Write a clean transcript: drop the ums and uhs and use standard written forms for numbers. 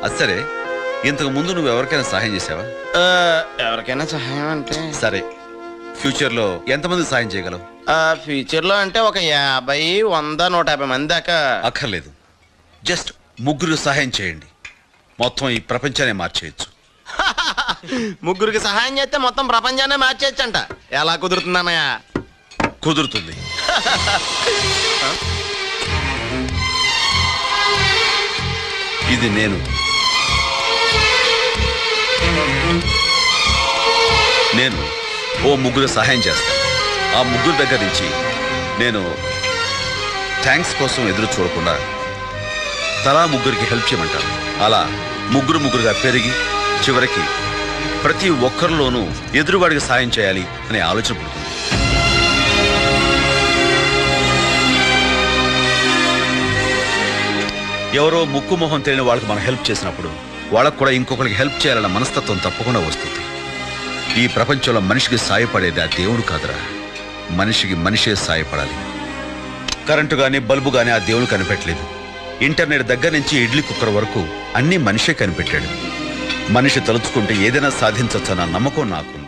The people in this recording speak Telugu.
అది సరే, ఇంతకు ముందు నువ్వు ఎవరికైనా సహాయం చేసావా? ఎవరికైనా సహాయం అంటే సరే, ఫ్యూచర్లో ఎంతమంది సహాయం చేయగలవు? ఫ్యూచర్ లో అంటే ఒక 50, 100, 150 మంది దాకా. అక్కర్లేదు, జస్ట్ 3 సహాయం చేయండి, మొత్తం ఈ ప్రపంచాన్ని మార్చేయచ్చు. 3 సహాయం చేస్తే మొత్తం ప్రపంచాన్ని మార్చేయచ్చంట. ఎలా కుదురుతుందన్నయ్య? కుదురుతుంది. ఇది నేను ఓ 3 సహాయం చేస్తాను. ఆ 3 దగ్గర నుంచి నేను థ్యాంక్స్ కోసం ఎదురు చూడకుండా తలా 3కి హెల్ప్ చేయమంటాను. అలా 3గా పెరిగి చివరికి ప్రతి ఒక్కరిలోనూ ఎదురువాడికి సాయం చేయాలి అనే ఆలోచన పుడుతుంది. ఎవరో ముక్కు మొహం తెలియని వాళ్ళకి మనం హెల్ప్ చేసినప్పుడు వాళ్ళకు కూడా ఇంకొకరికి హెల్ప్ చేయాలన్న మనస్తత్వం తప్పకుండా వస్తుంది. ఈ ప్రపంచంలో మనిషికి సాయపడేది ఆ దేవుడు కాదురా, మనిషికి మనిషే సాయపడాలి. కరెంటు కానీ బల్బు కానీ ఆ దేవుడు కనిపెట్టలేదు. ఇంటర్నెట్ దగ్గర నుంచి ఇడ్లీ కుక్కర్ వరకు అన్నీ మనిషే కనిపెట్టాడు. మనిషి తలుచుకుంటే ఏదైనా సాధించవచ్చన్న నమ్మకం నాకు.